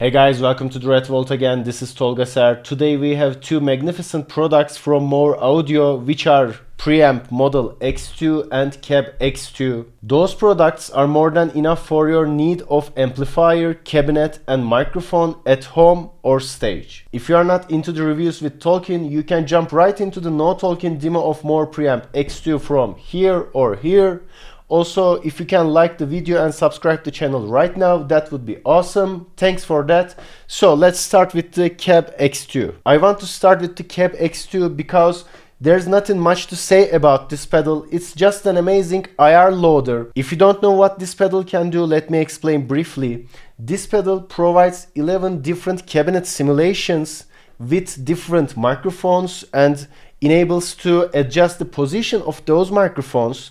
Hey guys, welcome to the Red Vault again. This is Tolga SERT. Today we have two magnificent products from Mooer Audio, which are Preamp Model X2 and Cab X2. Those products are more than enough for your need of amplifier, cabinet and microphone at home or stage. If you are not into the reviews with Tolkien, you can jump right into the no Tolkien demo of Mooer Preamp X2 from here or here. Also, if you can like the video and subscribe to the channel right now, that would be awesome. Thanks for that. So let's start with the Cab X2. I want to start with the Cab X2 because there's nothing much to say about this pedal. It's just an amazing IR loader. If you don't know what this pedal can do, let me explain briefly. This pedal provides 11 different cabinet simulations with different microphones and enables to adjust the position of those microphones.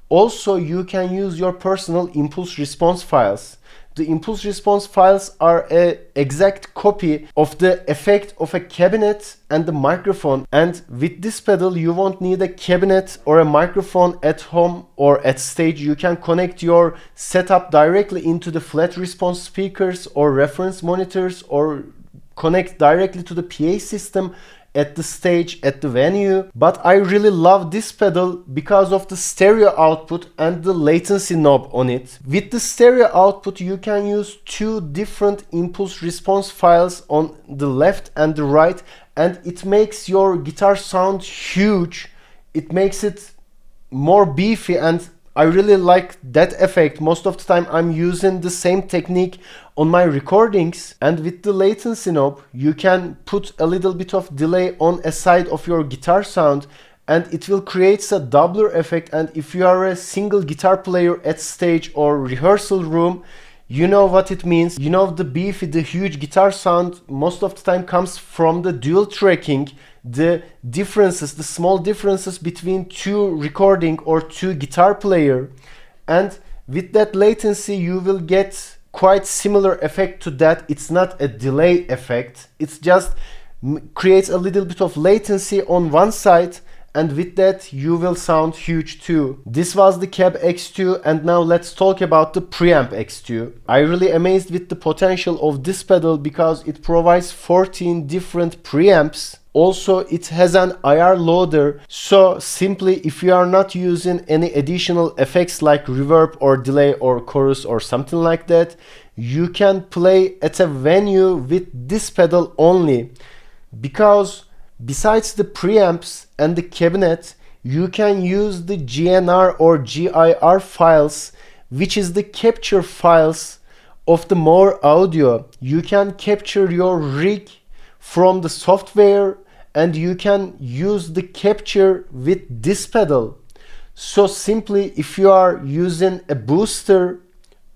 Also, you can use your personal impulse response files. The impulse response files are an exact copy of the effect of a cabinet and the microphone. And with this pedal, you won't need a cabinet or a microphone at home or at stage. You can connect your setup directly into the flat response speakers or reference monitors, or connect directly to the PA system at the stage, at the venue. But I really love this pedal because of the stereo output and the latency knob on it. With the stereo output, you can use two different impulse response files on the left and the right, and it makes your guitar sound huge. It makes it more beefy, and I really like that effect. Most of the time I'm using the same technique on my recordings. And with the latency knob, you can put a little bit of delay on a side of your guitar sound, and it will create a doubler effect. And if you are a single guitar player at stage or rehearsal room, you know what it means. You know, the beefy, the huge guitar sound most of the time comes from the dual tracking, the differences, the small differences between two recording or two guitar player. And with that latency, you will get quite similar effect to that. It's not a delay effect. It's just creates a little bit of latency on one side, and with that you will sound huge too. This was the Cab X2, and now let's talk about the Preamp X2. I really amazed with the potential of this pedal because it provides 14 different preamps. Also, it has an IR loader, so simply if you are not using any additional effects like reverb or delay or chorus or something like that, you can play at a venue with this pedal only. Because besides the preamps and the cabinet, you can use the GNR or GIR files, which is the capture files of the Mooer Audio. You can capture your rig from the software, and you can use the capture with this pedal. So simply, if you are using a booster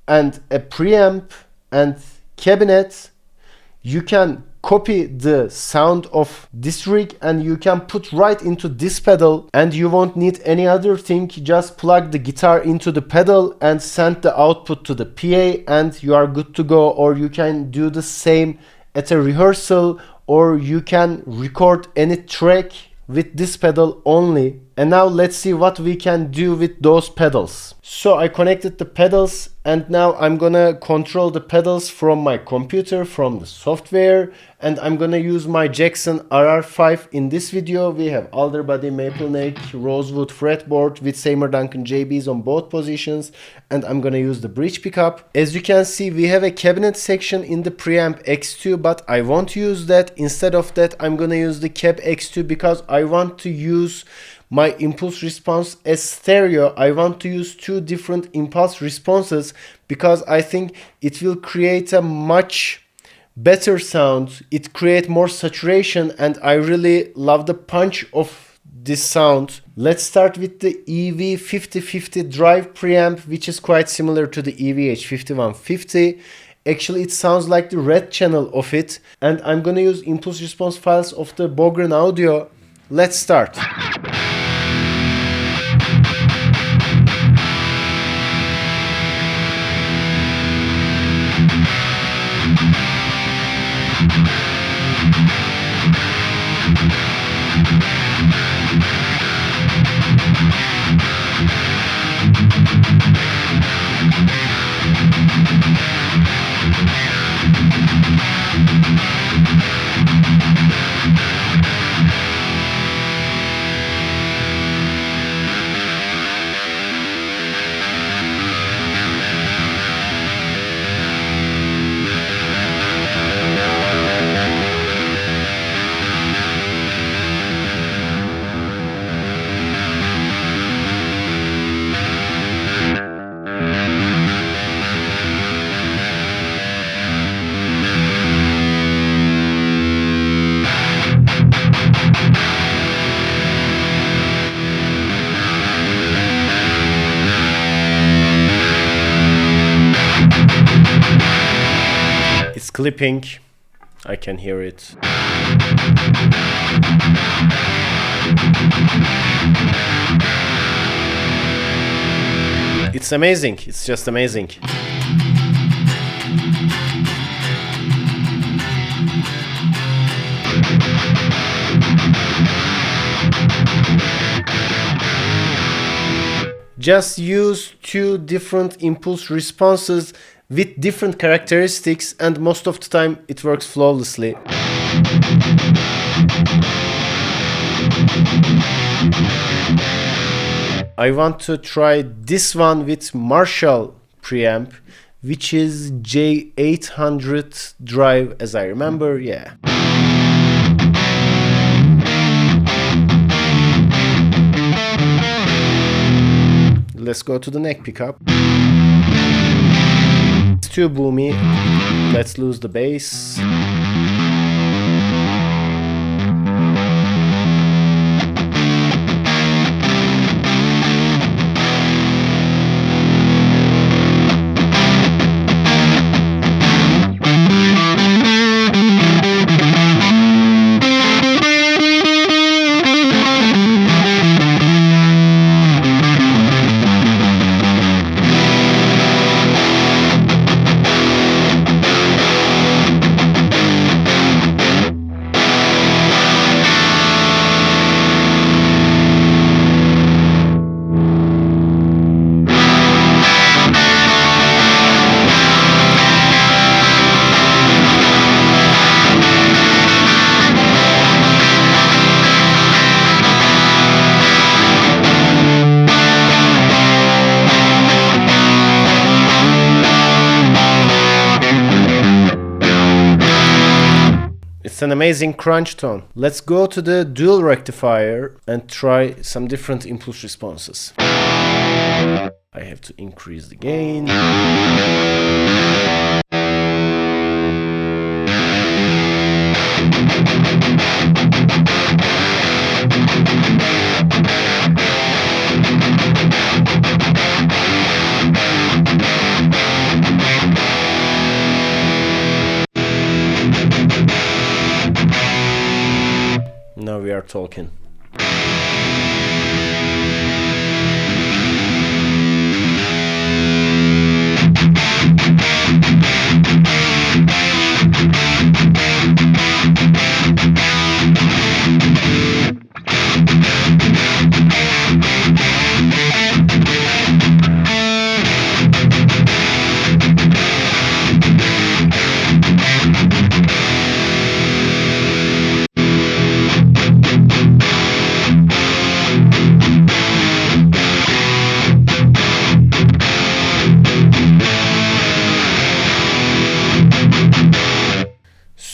and a preamp and cabinet, you can copy the sound of this rig and you can put right into this pedal, and you won't need any other thing. Just plug the guitar into the pedal and send the output to the PA, and you are good to go. Or you can do the same at a rehearsal, or you can record any track with this pedal only. And now let's see what we can do with those pedals. So I connected the pedals, and now I'm gonna control the pedals from my computer, from the software, and I'm gonna use my Jackson RR5. In this video we have Alderbody, Maple Neck, Rosewood fretboard with Seymour Duncan JBs on both positions, and I'm gonna use the bridge pickup. As you can see, we have a cabinet section in the Preamp X2, but I won't use that. Instead of that, I'm gonna use the Cab X2 because I want to use my impulse response as stereo. I want to use two different impulse responses because I think it will create a much better sound. It creates more saturation, and I really love the punch of this sound. Let's start with the EV5050 drive preamp, which is quite similar to the EVH5150. Actually, it sounds like the red channel of it, and I'm gonna use impulse response files of the Mooer Audio. Let's start. clipping. I can hear it. It's amazing. It's just amazing. Just use two different impulse responses with different characteristics, and most of the time it works flawlessly. I want to try this one with Marshall preamp, which is J800 drive, as I remember. Yeah. Let's go to the neck pickup. It's too boomy. Let's lose the bass. It's an amazing crunch tone. Let's go to the dual rectifier and try some different impulse responses. I have to increase the gain. Now we are talking.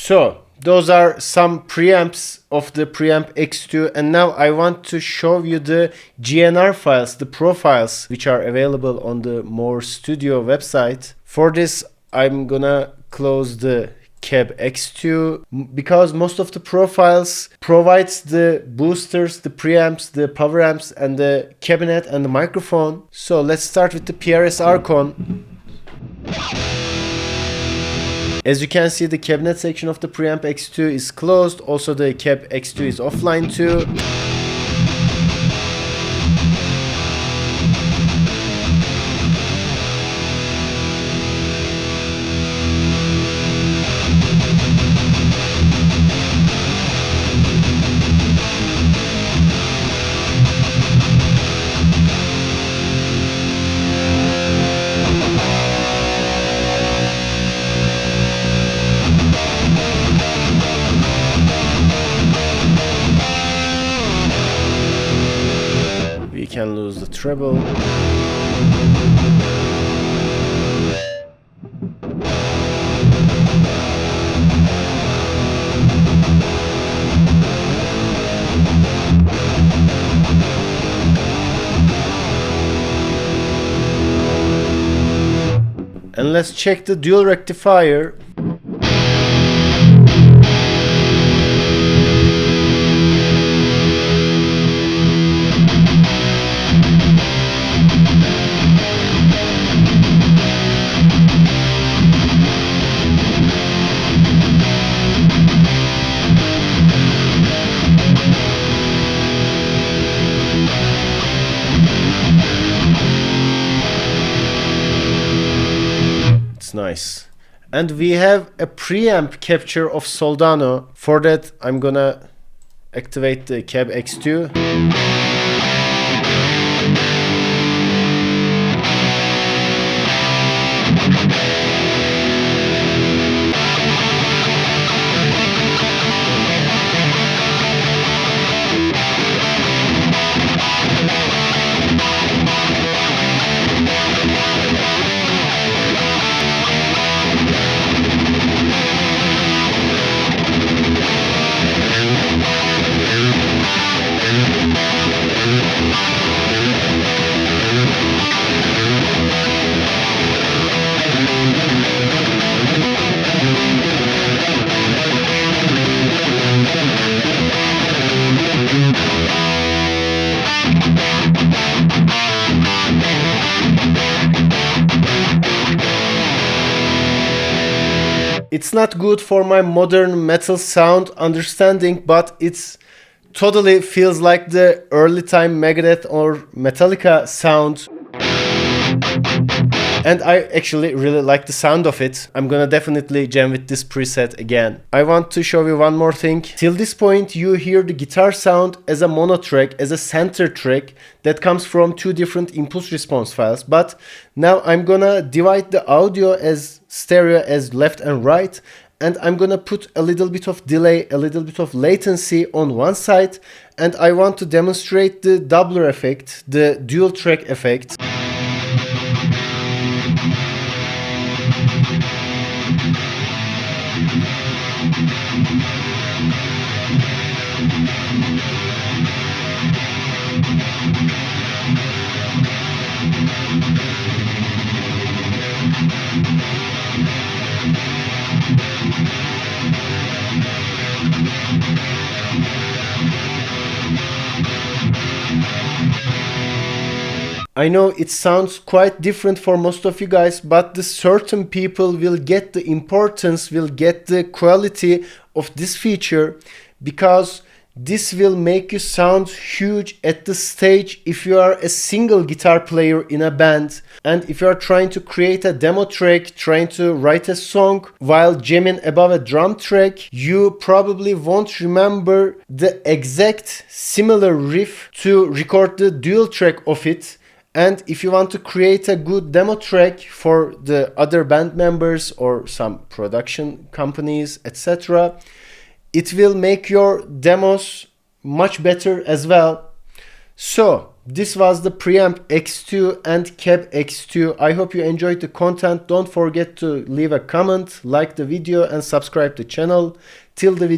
So those are some preamps of the Preamp X2, and now I want to show you the GNR files, the profiles, which are available on the Mooer Studio website. For this, I'm gonna close the Cab X2 because most of the profiles provides the boosters, the preamps, the power amps, and the cabinet and the microphone. So let's start with the PRS Archon. As you can see, the cabinet section of the Preamp X2 is closed. Also, the Cab X2 is offline too. Can lose the treble. And let's check the dual rectifier. Nice. And we have a preamp capture of Soldano. For that, I'm gonna activate the Cab X2. It's not good for my modern metal sound understanding, but it's totally feels like the early time Megadeth or Metallica sound. And I actually really like the sound of it. I'm gonna definitely jam with this preset again. I want to show you one more thing. Till this point, you hear the guitar sound as a mono track, as a center track that comes from two different impulse response files. But now I'm gonna divide the audio as stereo as left and right. And I'm gonna put a little bit of delay, a little bit of latency on one side. And I want to demonstrate the doubler effect, the dual track effect. I know it sounds quite different for most of you guys, but the certain people will get the importance, will get the quality of this feature, because this will make you sound huge at the stage if you are a single guitar player in a band, and if you are trying to create a demo track, trying to write a song while jamming above a drum track, you probably won't remember the exact similar riff to record the dual track of it. And if you want to create a good demo track for the other band members or some production companies, etc., it will make your demos much better as well. So this was the Preamp X2 and Cab X2. I hope you enjoyed the content. Don't forget to leave a comment, like the video, and subscribe to the channel. Till the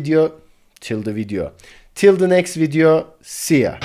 next video, see ya.